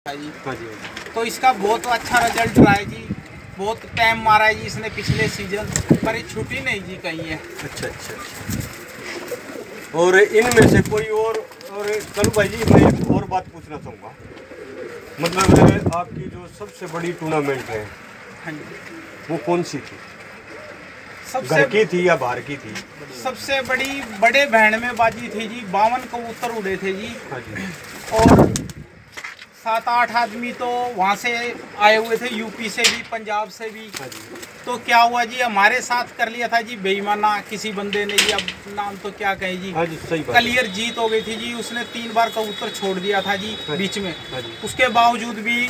जी। हाँ जी। तो इसका बहुत अच्छा रिजल्ट रहा है जी। बहुत टाइम मारा है जी इसने पिछले सीजन, पर ये छुट्टी नहीं जी कहीं है। अच्छा अच्छा। और इनमें से कोई और कल भाई जी मैं एक और बात पूछना चाहूँगा, मतलब आपकी जो सबसे बड़ी टूर्नामेंट है हाँ जी। वो कौन सी थी? सबसे घर की थी या बाहर की थी? सबसे बड़ी बड़े बहन में बाजी थी जी। 52 कबूतर उड़े थे जी। हाँ जी। और 7-8 आदमी तो वहाँ से आए हुए थे, यूपी से भी, पंजाब से भी। हाँ जी। तो क्या हुआ जी, हमारे साथ कर लिया था जी बेईमाना किसी बंदे ने जी, अब नाम तो क्या कहें जी। हाँ जी, सही बात। क्लियर जीत हो गई थी जी। उसने 3 बार कबूतर छोड़ दिया था जी बीच में। हाँ जी। उसके बावजूद भी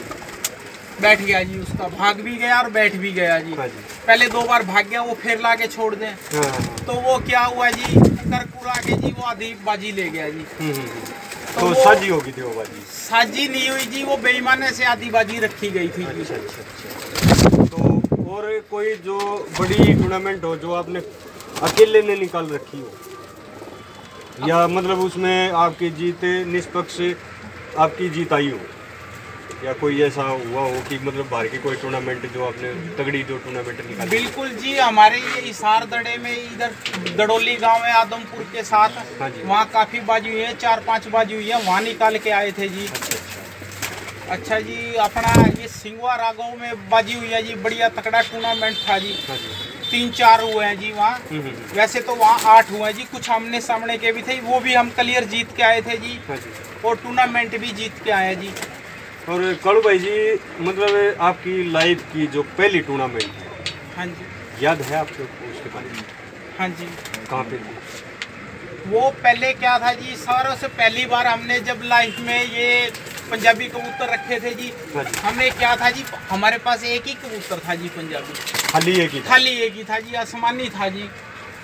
बैठ गया जी, उसका भाग भी गया और बैठ भी गया जी। हाँ जी। पहले 2 बार भाग गया, वो फिर ला के छोड़ दें। हाँ। तो वो क्या हुआ जी, कर कुरा के जी वो आधी बाजी ले गया जी। तो साजी होगी थी वो बाजी? साजी नहीं हुई जी, वो बेईमाने से आधी बाजी रखी गई थी जी। अच्छा अच्छा अच्छा। तो और कोई जो बड़ी टूर्नामेंट हो जो आपने अकेले ने निकाल रखी हो, या मतलब उसमें आपकी जीत निष्पक्ष आपकी जीत आई हो, या कोई ऐसा हुआ हो कि मतलब बाहर की कोई टूर्नामेंट जो आपने तगड़ी जो टूर्नामेंट निकाली? बिल्कुल जी, हमारे ये हिसार दड़े में इधर दड़ोली गांव है आदमपुर के साथ। हाँ जी। वहाँ काफ़ी बाजी हुई है, 4-5 बाजी हुई है, वहाँ निकाल के आए थे जी। अच्छा जी, अपना ये सिंगवा राघव में बाजी हुई है जी, बढ़िया तगड़ा टूर्नामेंट था जी। हाँ जी। 3-4 हुए हैं जी वहाँ। वैसे तो वहाँ 8 हुए हैं जी, कुछ आमने सामने के भी थे, वो भी हम क्लियर जीत के आए थे जी। हाँ जी। और टूर्नामेंट भी जीत के आए जी। और कालू भाई जी, मतलब आपकी लाइफ की जो पहली टूर्नामेंट है, हाँ जी। याद है आपको उसके बारे में? हाँ जी। कहाँ पे थी? वो पहले क्या था जी, सारों से पहली बार हमने जब लाइफ में ये पंजाबी कबूतर रखे थे जी। हाँ जी। हमने क्या था जी, हमारे पास एक ही कबूतर था जी पंजाबी, खाली एक ही? खाली एक ही था जी, आसमानी था जी।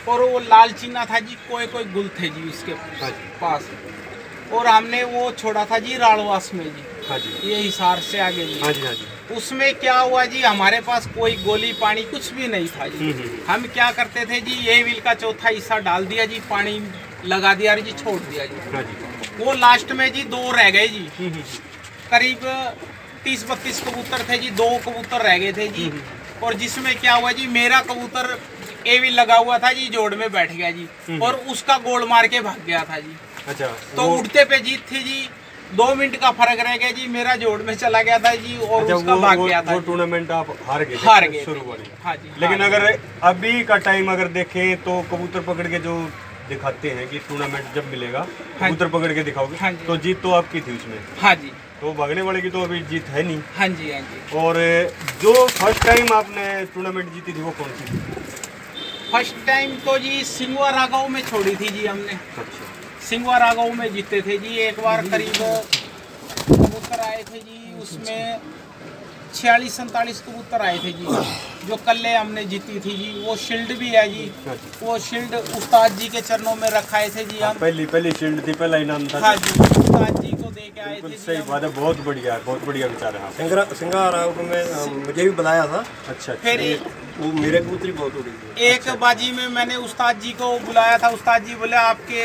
और वो लाल चीना था जी, कोई कोई गुल थे जी उसके पास। और हमने वो छोड़ा था जी राड़वास में जी। हाँ जी। ये हिसार से आगे जी। हाँ जी। हाँ जी। उसमें क्या हुआ जी, हमारे पास कोई गोली पानी कुछ भी नहीं था जी। हम क्या करते थे जी, ये व्हील का चौथा हिस्सा डाल दिया जी, पानी लगा दिया जी, छोड़ दिया जी। हाँ जी। वो लास्ट में जी 2 रह गए जी। करीब 30-32 कबूतर थे जी, 2 कबूतर रह गए थे जी। और जिसमें क्या हुआ जी, मेरा कबूतर ए व्हील लगा हुआ था जी, जोड़ में बैठ गया जी, और उसका गोल मार के भाग गया था जी। अच्छा। तो उड़ते पे जीत थी जी, 2 मिनट का फर्क रह गया जी, मेरा जोड़ में चला गया था जी, और अच्छा, उसका भाग गया था। वो टूर्नामेंट आप हार गए शुरू वाली? हाँ जी। लेकिन अगर अभी का टाइम अगर देखें तो कबूतर पकड़ के जो दिखाते हैं कि टूर्नामेंट जब मिलेगा कबूतर पकड़ के दिखाओगे। हाँ जी। तो जीत तो आपकी थी उसमें? हाँ जी। तो भागने वाले की तो अभी जीत है नहीं? हाँ जी। हाँ जी। और जो फर्स्ट टाइम आपने टूर्नामेंट जीती थी वो कौन सी थी? फर्स्ट टाइम तो जी सिंगवा राघव में छोड़ी थी जी हमने। अच्छा। सिंगवा राघव में जीते थे जी। एक बार करीब कबूतर आए थे जी, उसमें 46-47 कबूतर आए थे जी, जो कल्ले हमने जीती थी जी। वो शील्ड भी है जी, वो शील्ड उस्ताद जी के चरणों में रखाए थे जी हम। पहली शील्ड थी, पहला इनाम था। हाँ जी, उस्ताद जी को दे के आए थे। सही बात है, बहुत बढ़िया विचार है। सिंगाराव में मुझे भी बुलाया था। अच्छा। फिर वो मेरे कबूतरी बहुत उड़ी थी। एक बाजी में मैंने उस्ताद जी को बुलाया था, उस्ताद जी बोले आपके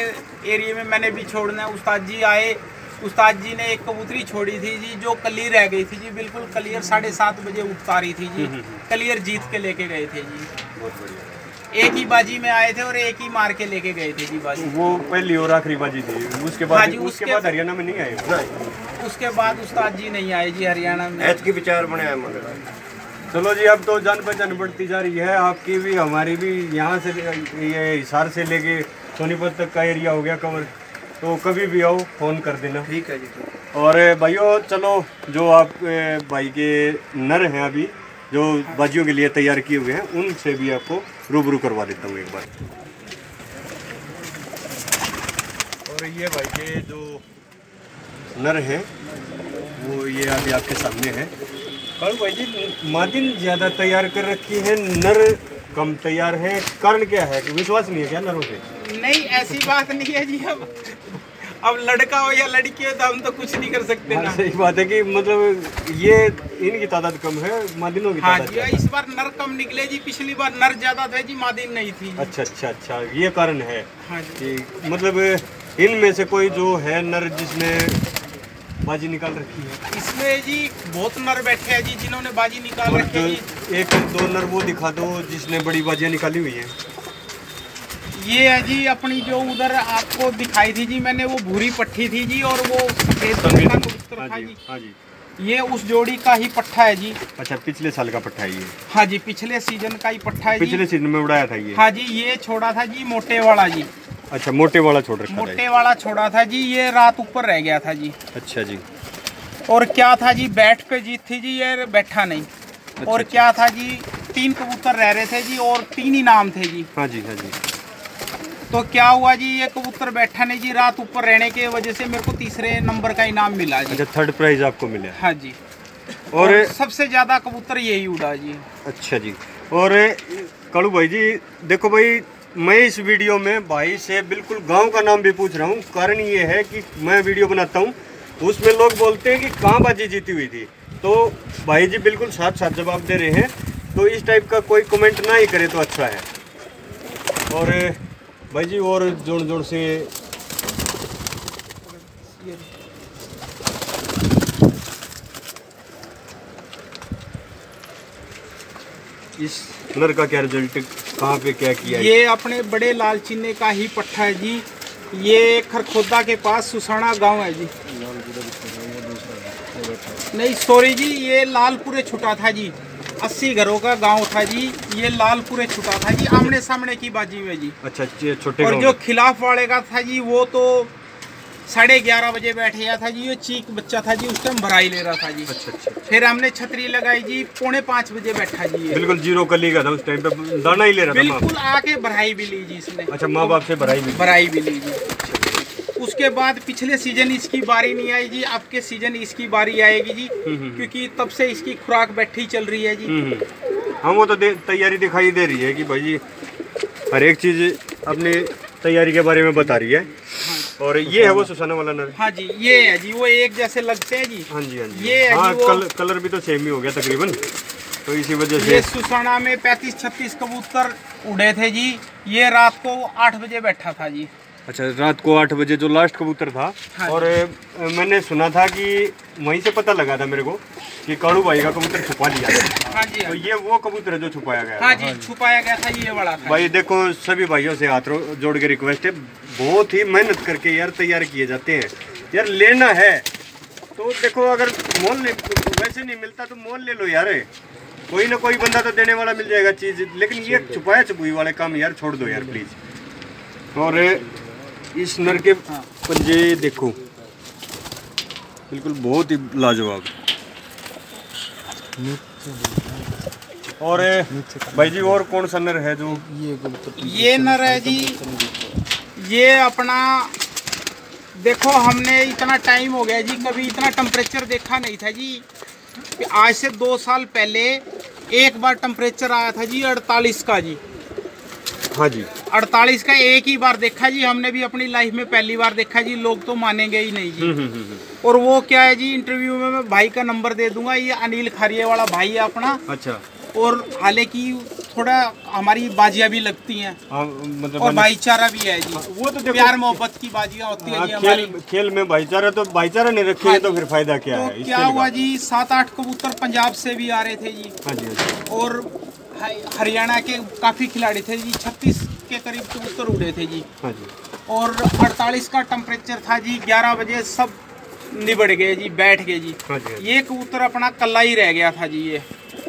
एरिया में मैंने भी छोड़ना है। उस्ताद जी आए, उस्ताद जी ने एक कबूतरी छोड़ी थी जी, जो क्लियर रह गई थी जी, बिल्कुल क्लियर 7:30 बजे उतारी थी जी। क्लियर जीत के लेके गए थे जी। बहुत बढ़िया। एक ही बाजी में आए थे और एक ही मार के लेके गए थे जी बाजी। वो पहली और आखिरी बाजी थी। उसके बाद हरियाणा में नहीं आए? उसके बाद उस्ताद जी नहीं आए जी हरियाणा में। ऐत की विचार बनाया मगर। चलो जी, अब तो जान पहचान बढ़ती जा रही है आपकी भी हमारी भी। यहाँ से ये हिसार से लेके सोनीपत तक का एरिया हो गया कवर। तो कभी भी आओ, फ़ोन कर देना। ठीक है जी। और भाइयों, चलो जो आप भाई के नर हैं अभी जो बाजियों के लिए तैयार किए हुए हैं, उनसे भी आपको रूबरू करवा देता हूँ एक बार। और ये भाई के जो नर हैं वो ये अभी आपके सामने है। कालू भाई जी, मादिन ज़्यादा तैयार कर रखी है, नर कम तैयार है, कारण क्या है? विश्वास नहीं है क्या नरों पे? नहीं, ऐसी बात नहीं है जी। अब लड़का हो या लड़की हो तो हम तो कुछ नहीं कर सकते ना। सही बात है कि मतलब ये इनकी तादाद कम है, मादिनों की तादाद। हाँ जी, इस बार नर कम निकले जी, पिछली बार नर ज्यादा थे जी, मादिन नहीं थी। अच्छा, ये कारण है। हाँ जी। कि मतलब इनमें से कोई जो है नर जिसमें बाजी निकाल रखी है? इसमें जी बहुत नर बैठे हैं जी जिन्होंने बाजी निकाल रखी है जी। एक दो नर वो दिखा दो जिसने बड़ी बाजियां निकाली हुई है। ये है जी अपनी जो उधर आपको दिखाई थी जी मैंने, वो भूरी पट्टी थी जी और वो सफेद कलर का कबूतर था जी। हाँ जी। ये उस जोड़ी का ही पट्ठा है जी। अच्छा, पिछले साल का पट्ठा है ये? हाँ जी, पिछले सीजन का ही पट्ठा है जी। पिछले सीजन में उड़ाया था ये? हाँ जी, ये छोड़ा था जी मोटे वाला जी। अच्छा, मोटे वाला छोड़ रखा था? मोटे वाला छोड़ा था जी, ये रात ऊपर रह गया था जी। अच्छा जी। और क्या था जी, बैठ पे जीत थी जी, ये बैठा नहीं। अच्छा, और क्या था जी, 3 कबूतर रह रहे थे जी और 3 इनाम थे जी। हाँ जी, हाँ जी। तो क्या हुआ जी, ये कबूतर बैठा नहीं जी, रात ऊपर रहने के वजह से मेरे को 3रे नंबर का इनाम मिला जी। अच्छा, 3rd प्राइज आपको मिला? हाँ जी। और सबसे ज्यादा कबूतर यही उड़ा जी। अच्छा जी। और कालू भाई जी देखो भाई, मैं इस वीडियो में भाई से बिल्कुल गांव का नाम भी पूछ रहा हूँ। कारण ये है कि मैं वीडियो बनाता हूँ, उसमें लोग बोलते हैं कि कहाँ बाजी जीती हुई थी, तो भाई जी बिल्कुल साथ साथ जवाब दे रहे हैं। तो इस टाइप का कोई कमेंट ना ही करे तो अच्छा है। और भाई जी और जोड़ जोड़ से इस नर का क्या रिजल्ट, कहाँ पे क्या किया है? ये अपने बड़े लाल चिन्ने का ही पट्टा है जी। ये खरखोदा के पास सुसाना गांव है जी। नहीं सॉरी जी, ये लालपुरे छुटा था जी। 80 घरों का गांव था जी। ये लालपुरे छुटा था जी, आमने सामने की बाजी में जी। अच्छा, छोटे। और जो खिलाफ वाले का था जी, वो तो 11:30 बजे बैठ गया था जी। ये चीक बच्चा था जी, उस टाइम भराई ले रहा था जी। अच्छा। फिर हमने छतरी लगाई जी, 4:45 बजे बैठा जी। ये बिल्कुल जीरो कली का था उस टाइम पे, दाना ही ले रहा था। बिल्कुल आके भराई भी ली जी इसने। अच्छा, माँ बाप से भराई भी ली जी। उसके बाद पिछले सीजन इसकी बारी नहीं आई जी, अब के सीजन इसकी बारी आएगी जी, क्योंकि तब से इसकी खुराक बैठी चल रही है जी। हाँ, वो तो तैयारी दिखाई दे रही है कि भाई जी हर एक चीज अपनी तैयारी के बारे में बता रही है। हाँ। और ये है वो सुसाना वाला नर? हाँ जी, ये है जी, वो एक जैसे लगते हैं जी। हाँ जी, हाँ जी। ये है हाँ, जी, वो कलर भी तो सेम ही हो गया तकरीबन, तो इसी वजह से। ये सुसाना में 35-36 कबूतर उड़े थे जी। ये रात को 8 बजे बैठा था जी। अच्छा, रात को 8 बजे जो लास्ट कबूतर था। हाँ। और मैंने सुना था कि वहीं से पता लगा था मेरे को कि कालू भाई का कबूतर छुपा लिया। हाँ जी। तो ये वो कबूतर है जो छुपाया गया? हाँ जी, छुपाया गया था, ये वाला था। भाई देखो, सभी भाइयों से हाथ जोड़ के रिक्वेस्ट है, बहुत ही मेहनत करके यार तैयार किए जाते हैं यार। लेना है तो देखो, अगर मोल वैसे नहीं मिलता तो मोल ले लो यार। कोई ना कोई बंदा तो देने वाला मिल जाएगा चीज, लेकिन ये छुपाया छुपुई वाले काम यार छोड़ दो यार प्लीज। और इस नर के पंजे देखो, बिल्कुल बहुत ही लाजवाब। और भाई जी और कौन सा नर है जो ये नर है जी? ये अपना देखो, हमने इतना टाइम हो गया जी, कभी इतना टेम्परेचर देखा नहीं था जी। आज से 2 साल पहले एक बार टेम्परेचर आया था जी 48 का जी। हाँ जी, 48 का एक ही बार देखा जी हमने भी अपनी लाइफ में, पहली बार देखा जी। लोग तो मानेंगे ही नहीं जी। और वो क्या है जी, इंटरव्यू में मैं भाई का नंबर दे दूंगा, ये अनिल खारिये वाला भाई है अपना। अच्छा। और हालांकि थोड़ा हमारी बाजियां भी लगती हैं, मतलब और भाईचारा भी है जी। वो तो देखो, प्यार मोहब्बत की बाजियां होती है जी हमारी। खेल में भाईचारा, तो भाईचारा नहीं रखेंगे तो फिर फायदा क्या तो है? क्या हुआ जी, 7-8 कबूतर पंजाब से भी आ रहे थे जी। हाँ जी। और हरियाणा के काफी खिलाड़ी थे जी, 36 के करीब कबूतर उड़े थे जी। हाँ जी। और 48 का टेम्परेचर था जी। 11 बजे सब निबड़ गए जी, बैठ गए जी। हाँ जी। ये कबूतर अपना कल्ला ही रह गया था जी। ये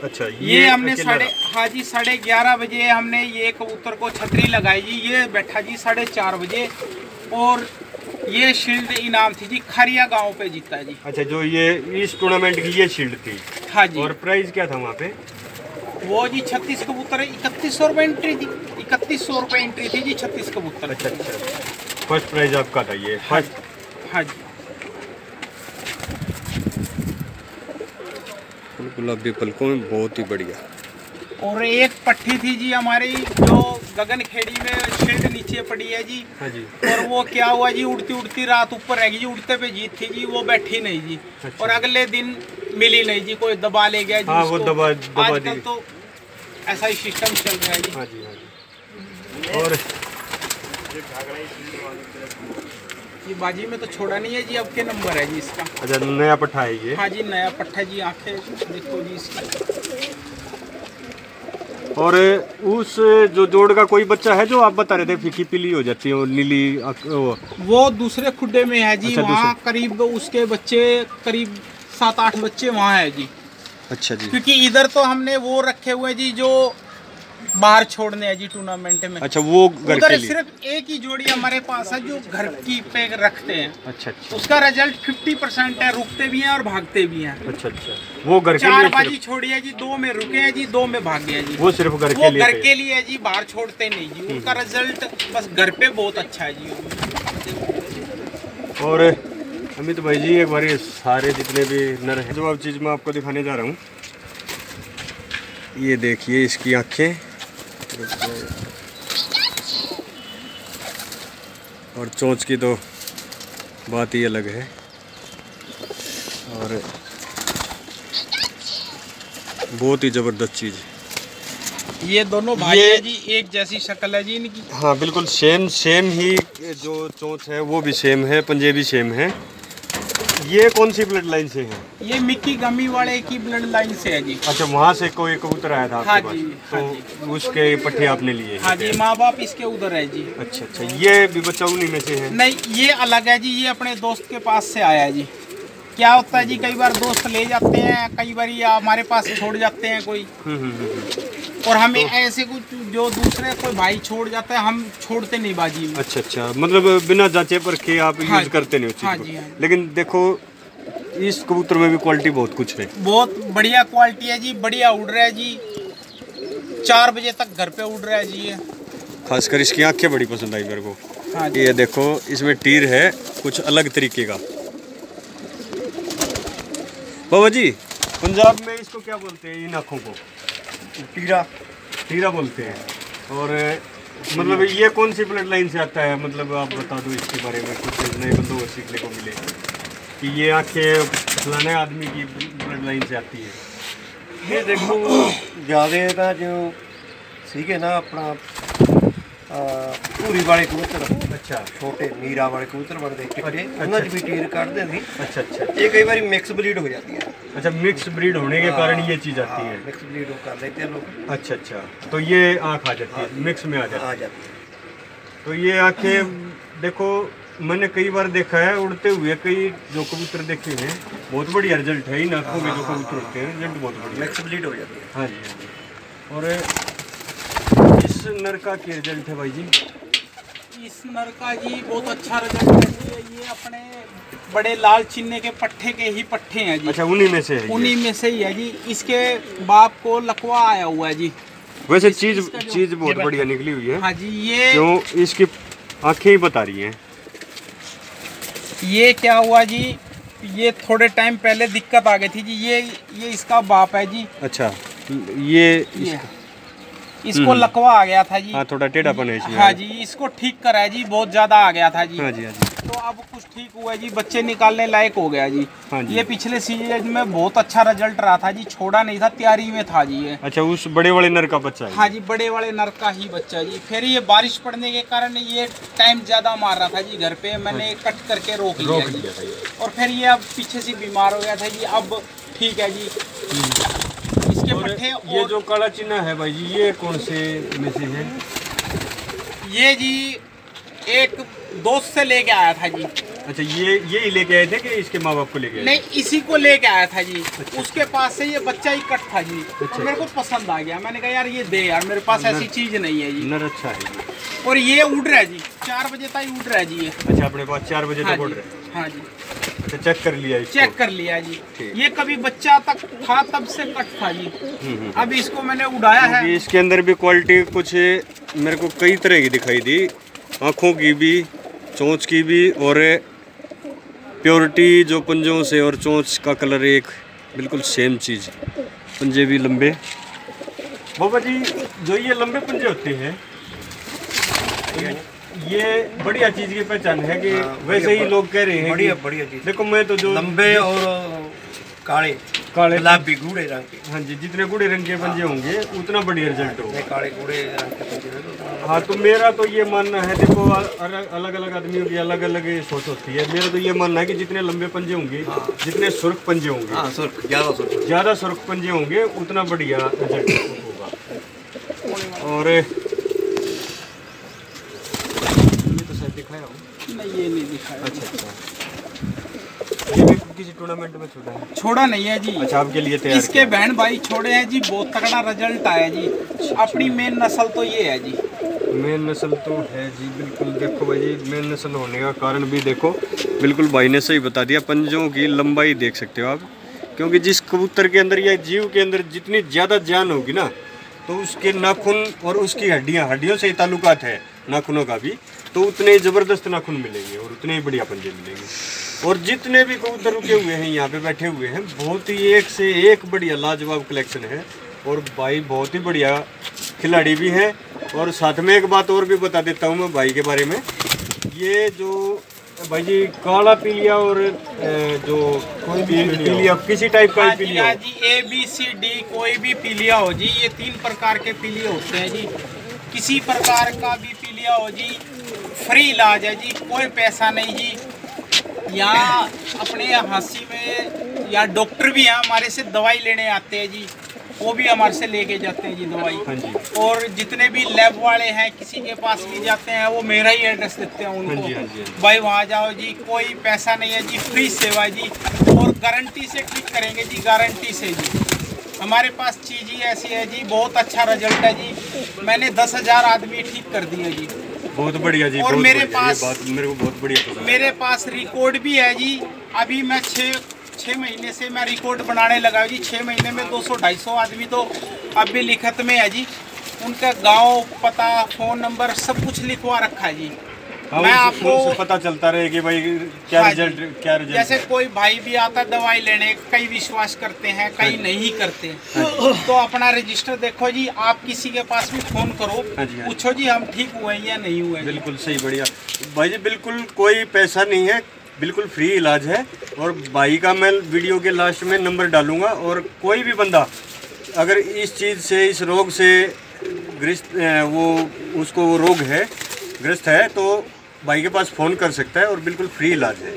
अच्छा, ये हमने 11:30 बजे हमने ये कबूतर को छतरी लगाई जी। ये बैठा जी 4:30 बजे। और ये शील्ड इनाम थी जी, खरिया गांव पे जीता जी। अच्छा, जो ये इस टूर्नामेंट की ये शील्ड थी? हाँ जी। और प्राइस क्या था वहाँ पे? वो जी 36 कबूतर 3100 रुपये एंट्री थी। 3100 रुपये एंट्री थी जी, 36 कबूतर। अच्छा। फर्स्ट प्राइज आपका था ये? फर्स्ट। हाँ जी। गुलाबी पलकों में बहुत ही बढ़िया। और एक पट्टी थी जी हमारी, जो गगन खेड़ी में शील्ड नीचे पड़ी है जी। हाँ जी। और वो क्या हुआ जी, उड़ती उड़ती रात ऊपर रह गई जी। उड़ते पे जीत थी जी, वो बैठी नहीं जी। अच्छा। और अगले दिन मिली नहीं जी, कोई दबा ले गया जी। हाँ, वो दबा आजकल तो ऐसा ही सिस्टम चल रहा है जी। हाँ जी, हाँ जी। और ये बाजी में तो छोड़ा नहीं है जी, अब के नंबर है जी इसका। अच्छा, नया पट्ठा है ये? हाँ जी, नया पट्ठा जी। आंखें देखो जी इसकी। और उस जो जोड़ का कोई बच्चा है जो आप बता रहे थे फीकी पीली हो जाती है और नीली वो दूसरे खुड्डे में है जी। अच्छा, वहाँ करीब उसके बच्चे करीब 7-8 बच्चे वहाँ है जी। अच्छा जी। क्योंकि इधर तो हमने वो रखे हुए जी जो बाहर छोड़ने हैं जी टूर्नामेंट में। अच्छा, वो घर उधर के लिए? सिर्फ एक ही जोड़ी हमारे पास है जो घर की पे रखते हैं। अच्छा अच्छा। उसका रिजल्ट 50% है, रुकते भी हैं और भागते भी हैं। अच्छा अच्छा, वो घर के लिए? 4 बाजी छोड़ी है जी, 2 में रुके हैं जी, 2 में भागे हैं जी। वो सिर्फ घर वो के लिए? घर के लिए है जी, बाहर छोड़ते नहीं जी। उनका रिजल्ट बस घर पे बहुत अच्छा है जी। और अमित भाई जी, एक बार ये सारे जितने भी नर हैं जो अब चीज़ मैं आपको दिखाने जा रहा हूँ, ये देखिए इसकी आँखें और चोंच की तो बात ही अलग है। और बहुत ही ज़बरदस्त चीज़। ये दोनों भाई है जी, एक जैसी शक्ल है जी इनकी। हाँ बिल्कुल सेम ही, जो चोंच है वो भी सेम है, पंजे भी सेम है। ये कौन सी ब्लड लाइन से है? ये मिक्की गमी वाले की ब्लड लाइन से है जी। अच्छा, वहाँ से कोई कबूतर आया था आपके हाँ पास? जी, तो हाँ जी। उसके पट्टे आपने लिए? हाँ जी, माँ बाप इसके उधर है जी। अच्छा अच्छा, ये भी बच्चा उन्हीं में से है? नहीं, ये अलग है जी। ये अपने दोस्त के पास से आया है जी। क्या होता है जी, कई बार दोस्त ले जाते हैं, कई बार ये हमारे पास छोड़ जाते हैं कोई। और हमें ऐसे कुछ जो दूसरे कोई भाई छोड़ जाता है, हम छोड़ते नहीं बाजी में। अच्छा अच्छा, मतलब बिना जांचे परखे आप हाँ यूज करते नहीं उस चीज़ हाँ को। जी, हाँ जी। लेकिन देखो इस कबूतर में भी क्वालिटी बहुत कुछ है। बहुत बढ़िया क्वालिटी है जी, बढ़िया उड़ रहा है जी। 4 बजे तक घर पे उड़ रहा है जी ये। खासकर इसकी आंखें बड़ी पसंद आई मेरे को। हाँ जी। ये देखो, इसमें टीर है कुछ अलग तरीके का। बाबा जी, पंजाब में इसको क्या बोलते हैं इन आँखों को? टीरा। टीरा बोलते हैं। और मतलब ये कौन सी ब्लड लाइन से आता है? मतलब आप बता दो इसके बारे में, कुछ नए बंदों को सीखने को मिले कि ये आंखें फलाने आदमी की ब्लड लाइन से आती है। ये देखो ज़्यादा जो सीखे ना अपना पूरी वाले कबूतर। अच्छा, छोटे नीरा वाले कबूतर बनते टिकटे, उन्हें भी टीर काटते थे। अच्छा अच्छा। ये कई बार मिक्स ब्रीड हो जाती है। अच्छा, मिक्स ब्रीड होने के कारण ये चीज़ आती है? मिक्स ब्रीड कर लेते हैं लोग। अच्छा अच्छा, तो ये आँख आ जाती है, मिक्स में आ जाती है। तो ये आँखें देखो, मैंने कई बार देखा है उड़ते हुए, कई जो कबूतर देखे हैं, बहुत बढ़िया रिजल्ट है इन आँखों में। जो कबूतर होते हैं रिजल्ट बहुत बढ़िया, मिक्स ब्रीड हो जाती है। हाँ जी हाँ जी। और इस नर का क्या रिजल्ट है भाई जी? इस नर का जी बहुत अच्छा रिजल्ट है। ये अपने बड़े लाल चिन्ने के पट्टे के ही पट्टे हैं जी। अच्छा, उन्हीं में से है? उन्हीं में से ही है जी। इसके बाप को लकवा आया हुआ है जी। वैसे चीज बहुत बढ़िया निकली हुई है। हाँ जी। ये क्यों, इसकी आंखें ही बता रही हैं। ये क्या हुआ जी, ये थोड़े टाइम पहले दिक्कत आ गई थी जी। ये इसका बाप है जी। अच्छा, ये इसको लकवा आ गया था जी। हाँ, थोड़ा टेढ़ापन है इसमें। हाँ जी, इसको ठीक करा है जी, बहुत ज्यादा आ गया था जी। हाँ जी हाँ जी। तो अब कुछ ठीक हुआ है जी, बच्चे निकालने लायक हो गया जी। हाँ जी। ये पिछले सीजन में बहुत अच्छा रिजल्ट रहा था जी, छोड़ा नहीं था, तैयारी में था जी ये। अच्छा, उस बड़े वाले नर का बच्चा है? हाँ जी, बड़े वाले नर का ही बच्चा जी। फिर ये बारिश पड़ने के कारण ये टाइम ज्यादा मार रहा था जी घर पे, मैंने कट करके रोक लिया जी। और फिर ये अब पीछे से बीमार हो गया था जी, अब ठीक है जी। इसके पट्टे ये जो काला चिन्ह है भाई जी, ये कौन से में से है? ये जी एक दोस्त से लेके आया था जी। अच्छा, ये ही लेके आए थे कि इसके माँ बाप को लेके आए? नहीं, इसी को लेके आया था जी। उसके पास से ये बच्चा ही कट था जी। और मेरे को पसंद आ गया, मैंने कहा यार ये दे यार, मेरे पास ऐसी चीज नहीं है जी। नर अच्छा है जी। और ये उड़ रहा है जी, 4 बजे तक उड़ रहा है जी ये। अच्छा, अपने पास 4 बजे हाँ तक उड़ जी, रहे हैं? हाँ जी। अच्छा, चेक कर लिया इसको? चेक कर लिया जी। ठीक। ये कभी बच्चा तक था तब से कट था जी। अब इसको मैंने उड़ाया है। इसके अंदर भी क्वालिटी कुछ मेरे को कई तरह की दिखाई दी, आँखों की भी, चोंच की भी, और प्योरिटी जो पंजों से और चोंच का कलर एक बिल्कुल सेम चीज़, पंजे भी लंबे। बाबा जी, जो ये लंबे पंजे होते हैं, ये बढ़िया चीज़ की पहचान है कि वैसे ही लोग कह रहे हैं? बढ़िया बढ़िया चीज़। देखो, मैं तो जो लंबे और काले काले गुलाबी गूढ़े रंग के। हाँ जी, जितने गूढ़े रंग के पंजे होंगे उतना बढ़िया रिजल्ट होगा। काले गूढ़े रंग के पंजे में तो हाँ, तो मेरा तो ये मानना है, देखो अलग अलग आदमियों की अलग अलग सोच होती है। मेरा तो ये मानना है कि जितने लंबे पंजे होंगे, जितने सुर्ख पंजे होंगे, हाँ सुर्ख ज़्यादा सुर्ख पंजे होंगे उतना बढ़िया रिजल्ट होगा। और ये तो शायद दिखाया हो। नहीं, ये नहीं दिखाया। अच्छा, ये भी किसी टूर्नामेंट में छोड़ा है? छोड़ा नहीं है जी। अच्छा, आपके लिए तैयार इसके बहन भाई छोड़े हैं जी, बहुत तगड़ा रिजल्ट आया जी। अपनी मेन नस्ल तो ये है जी। मेन नस्ल तो है जी, बिल्कुल। देखो भाई जी, मेन नस्ल होने का कारण भी देखो, बिल्कुल भाई ने सही बता दिया। पंजों की लंबाई देख सकते हो आप, क्योंकि जिस कबूतर के अंदर या जीव के अंदर जितनी ज़्यादा जान होगी ना, तो उसके नाखून और उसकी हड्डियों से ही ताल्लुकात है नाखूनों का भी, तो उतने ज़बरदस्त नाखून मिलेंगे और उतने ही बढ़िया पंजे मिलेंगे। और जितने भी कबूतर रुके हुए हैं यहाँ पे बैठे हुए हैं, बहुत ही एक से एक बढ़िया लाजवाब कलेक्शन है। और भाई बहुत ही बढ़िया खिलाड़ी भी हैं। और साथ में एक बात और भी बता देता हूँ मैं भाई के बारे में। ये जो भाई जी काला पीलिया और जो कोई भी पीलिया, किसी टाइप का पीलिया हो जी, ABCD कोई भी पीलिया हो जी, ये 3 प्रकार के पीलिया होते हैं जी। किसी प्रकार का भी पीलिया हो जी, फ्री इलाज है जी, कोई पैसा नहीं जी। यहाँ अपने हांसी में या डॉक्टर भी हैं हमारे से दवाई लेने आते हैं जी, वो भी हमारे से लेके जाते हैं जी दवाई। हाँ जी। और जितने भी लैब वाले हैं किसी के पास भी जाते हैं, वो मेरा ही एड्रेस देते हैं उनको। हाँ जी, हाँ जी। भाई वहाँ जाओ जी, कोई पैसा नहीं है जी, फ्री सेवा है जी। और गारंटी से ठीक करेंगे जी, गारंटी से जी। हमारे पास चीज़ ही ऐसी है जी, बहुत अच्छा रिजल्ट है जी। मैंने 10,000 आदमी ठीक कर दिए जी। बहुत बढ़िया जी। और मेरे पास, ये बात मेरे को बहुत बढ़िया पसंद है। मेरे पास रिकॉर्ड भी है जी। अभी मैं 6 महीने से मैं रिकॉर्ड बनाने लगा जी। 6 महीने में 200-250 आदमी तो अभी लिखत में है जी। उनका गांव, पता, फ़ोन नंबर सब कुछ लिखवा रखा है जी। हाँ, मैं आपको पता चलता रहे कि भाई क्या रिजल्ट, क्या रिजल्ट। जैसे कोई भाई भी आता दवाई लेने, कई विश्वास करते हैं, कई नहीं करते। तो अपना रजिस्टर देखो जी, आप किसी के पास भी फोन करो, पूछो जी हम ठीक हुए या नहीं हुए। बिल्कुल सही, बढ़िया भाई जी। बिल्कुल कोई पैसा नहीं है, बिल्कुल फ्री इलाज है। और भाई का मैं वीडियो के लास्ट में नंबर डालूंगा। और कोई भी बंदा अगर इस चीज़ से, इस रोग से ग्रस्त, उसको वो रोग है, ग्रस्त है, तो भाई के पास फ़ोन कर सकता है। और बिल्कुल फ्री इलाज है।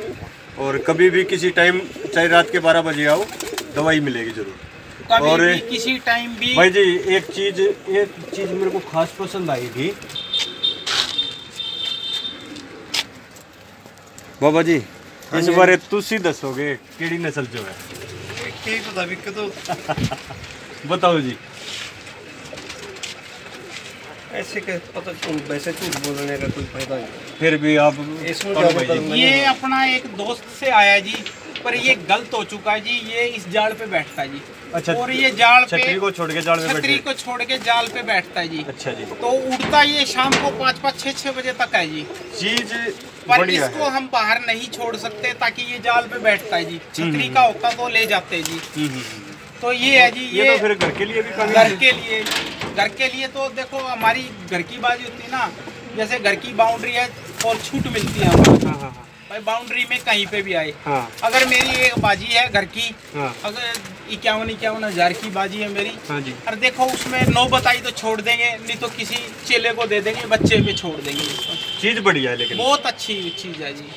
और कभी भी किसी टाइम, चाहे रात के 12 बजे आओ, दवाई मिलेगी ज़रूर। कभी और भी किसी टाइम भी भाई जी एक चीज़ मेरे को खास पसंद आई थी। बाबा जी इस बारे तुसी दसोगे केड़ी नस्ल जो है? तो बताओ जी। ऐसे के पता, वैसे झूठ बोलने का कोई फायदा नहीं। फिर भी आप ये अपना एक दोस्त से आया जी, पर ये गलत हो चुका है जी। ये इस जाल पे बैठता है जी। अच्छा, और ये जाल पे छतरी को छोड़ के जाल पे छतरी को छोड़ के जाल पे बैठता है जी। अच्छा जी। तो उड़ता ये शाम को 5-5, 6-6 बजे तक है जी। चीज पर इसको हम बाहर नहीं छोड़ सकते, ताकि ये जाल पे बैठता है जी। छतरी का होता तो ले जाते जी। तो ये है जी, ये तो फिर घर के लिए भी घर के लिए तो देखो, हमारी घर की बाजी होती है ना, जैसे घर की बाउंड्री है और छूट मिलती है हमें। भाई बाउंड्री में कहीं पे भी आए। अगर मेरी एक बाजी है घर की, अगर 51 हज़ार की बाजी है मेरी, और देखो उसमें 9 बताई तो छोड़ देंगे, नहीं तो किसी चेले को दे देंगे, बच्चे पे छोड़ देंगे। चीज बढ़िया है, लेकिन बहुत अच्छी चीज है जी।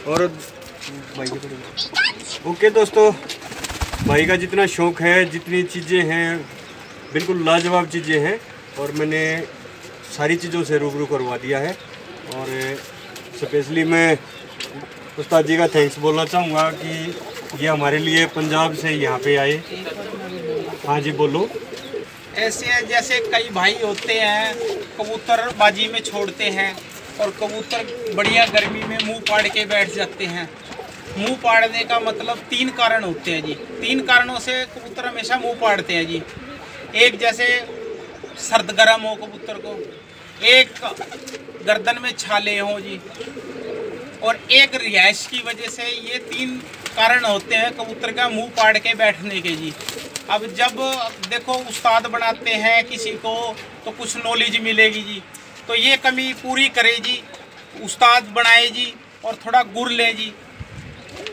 और ओके दोस्तों, भाई का जितना शौक़ है, जितनी चीज़ें हैं, बिल्कुल लाजवाब चीज़ें हैं। और मैंने सारी चीज़ों से रूबरू करवा दिया है। और स्पेशली मैं उस्ताद जी का थैंक्स बोलना चाहूँगा कि ये हमारे लिए पंजाब से यहाँ पे आए। हाँ जी बोलो। ऐसे जैसे कई भाई होते हैं कबूतर बाजी में छोड़ते हैं, और कबूतर बढ़िया गर्मी में मुंह पाड़ के बैठ जाते हैं। मुंह पाड़ने का मतलब 3 कारण होते हैं जी। 3 कारणों से कबूतर हमेशा मुंह पाड़ते हैं जी। एक जैसे सर्द गर्म हो कबूतर को, एक गर्दन में छाले हों जी, और एक रिहाइश की वजह से। ये 3 कारण होते हैं कबूतर का मुंह पाड़ के बैठने के जी। अब जब देखो उस्ताद बनाते हैं किसी को, तो कुछ नॉलेज मिलेगी जी। तो ये कमी पूरी करे जी, उस्ताद बनाए जी, और थोड़ा गुर ले जी।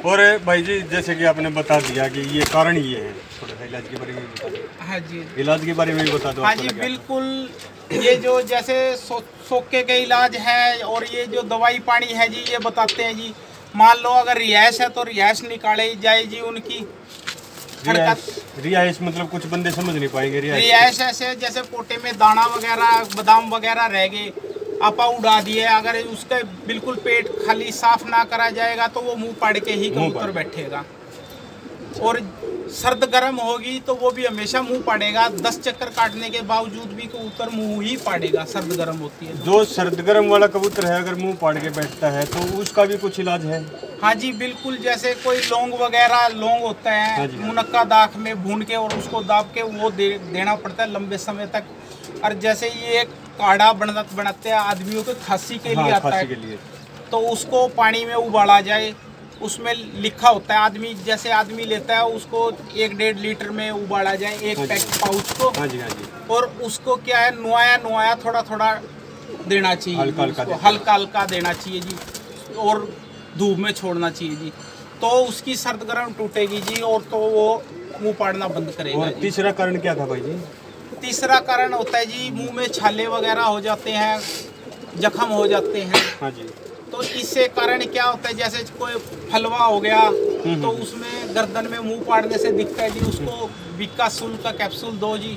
और भाई जी जैसे कि आपने बता दिया कि ये कारण ये है, थोड़ा सा इलाज के बारे में भी बता दो। हाँ जी, इलाज के बारे में भी बता दो। हाँ जी बिल्कुल। ये जो जैसे सोके के इलाज है और ये जो दवाई पानी है जी, ये बताते हैं जी। मान लो अगर रिहाइश है तो रिहाइश निकाली जाए जी उनकी। रिहाइश मतलब कुछ बंदे समझ नहीं पाएंगे। रिहाइश ऐसे जैसे पोटे में दाना वगैरह बादाम वगैरह रह गए, आपा उड़ा दिए, अगर उसका बिल्कुल पेट खाली साफ ना करा जाएगा तो वो मुंह पाड़ के ही कबूतर बैठेगा। और सर्द गर्म होगी तो वो भी हमेशा मुंह पाड़ेगा। 10 चक्कर काटने के बावजूद भी कबूतर मुंह ही पाड़ेगा, सर्द गर्म होती है। जो सर्द गर्म वाला कबूतर है अगर मुंह पाड़ के बैठता है तो उसका भी कुछ इलाज है? हाँ जी बिल्कुल। जैसे कोई लौंग वगैरह लौंग होता है, हाँ जी, मुनक्का दाख में भून के और उसको दाब के वो देना पड़ता है लंबे समय तक। और जैसे ये काढ़ा बनाते हैं आदमियों के खांसी के लिए आता है, तो उसको पानी में उबाला जाए। उसमें लिखा होता है, आदमी जैसे आदमी लेता है उसको 1-1.5 लीटर में उबाला जाए एक पैक पाउच को। हाँ जी, हाँ जी। और उसको क्या है नुआया थोड़ा थोड़ा देना चाहिए, हल्का हल्का देना चाहिए जी, और धूप में छोड़ना चाहिए जी। तो उसकी सर्द गर्म टूटेगी जी, और तो वो मुंह पाड़ना बंद करेगा। और तीसरा कारण क्या था भाई जी? तीसरा कारण होता है जी मुंह में छाले वगैरह हो जाते हैं, जख्म हो जाते हैं। हाँ जी। तो इससे कारण क्या होता है, जैसे कोई फलवा हो गया तो उसमें गर्दन में मुंह पाड़ने से दिखता है जी, उसको विकासुल का कैप्सूल दो जी।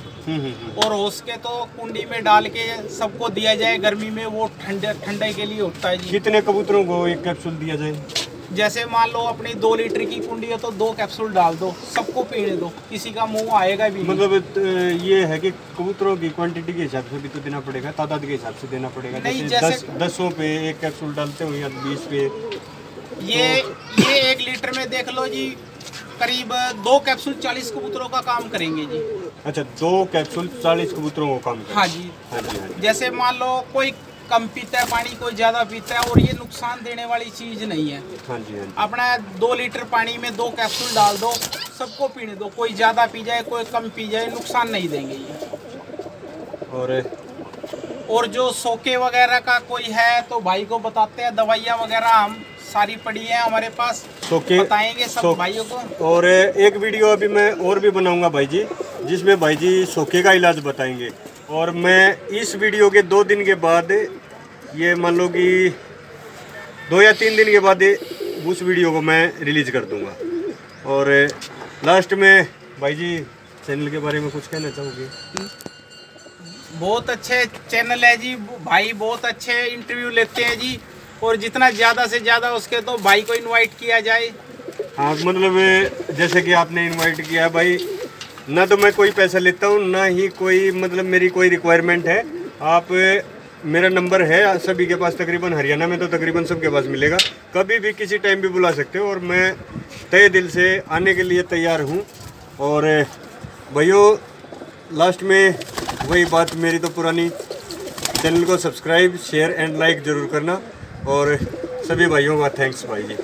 और हो सके तो कुंडी में डाल के सबको दिया जाए गर्मी में, वो ठंडे के लिए होता है जी। कितने कबूतरों को एक कैप्सूल दिया जाए? जैसे मान लो अपनी 2 लीटर की कुंडी है तो 2 कैप्सूल डाल दो, सबको पीने दो, किसी का मुंह आएगा भी। मतलब ये है कि कबूतरों की क्वांटिटी के हिसाब से भी तो देना पड़ेगा, तादाद के हिसाब से देना पड़ेगा। जैसे 10 पे एक कैप्सूल डालते हो या 20 पे। ये 1 लीटर में देख लो जी करीब 2 कैप्सूल 40 कबूतरों का काम करेंगे जी। अच्छा, 2 कैप्सूल 40 कबूतरों को काम करेंगे। हाँ जी, हाँ जी, हाँ जी। जैसे मान लो कोई कम पीता है पानी, कोई ज़्यादा पीता है, और ये नुकसान देने वाली चीज़ नहीं है। हाँ जी, हाँ जी। अपना 2 लीटर पानी में 2 कैप्सूल डाल दो, सबको पीने दो, कोई ज़्यादा पी जाए कोई कम पी जाए, नुकसान नहीं देंगे ये। और जो सोके वगैरह का कोई है तो भाई को बताते हैं, दवाइयाँ वगैरह हम सारी पड़ी है हमारे पास, सोके बताएंगे सब भाइयों को। और एक वीडियो अभी मैं और भी बनाऊंगा भाई जी, जिसमें भाई जी सोके का इलाज बताएंगे। और मैं इस वीडियो के 2 दिन के बाद, ये मान लो कि 2 या 3 दिन के बाद उस वीडियो को मैं रिलीज कर दूंगा। और लास्ट में भाई जी चैनल के बारे में कुछ कहना चाहोगे? बहुत अच्छे चैनल है जी भाई, बहुत अच्छे इंटरव्यू लेते हैं जी, और जितना ज़्यादा से ज़्यादा उसके तो भाई को इनवाइट किया जाए। हाँ, मतलब जैसे कि आपने इनवाइट किया है भाई, ना तो मैं कोई पैसा लेता हूँ, ना ही कोई मतलब मेरी कोई रिक्वायरमेंट है। आप मेरा नंबर है सभी के पास, तकरीबन हरियाणा में तो तकरीबन सबके पास मिलेगा, कभी भी किसी टाइम भी बुला सकते हो, और मैं तहे दिल से आने के लिए तैयार हूँ। और भाइयों लास्ट में वही बात मेरी तो पुरानी, चैनल को सब्सक्राइब शेयर एंड लाइक ज़रूर करना, और सभी भाइयों का थैंक्स भाई जी।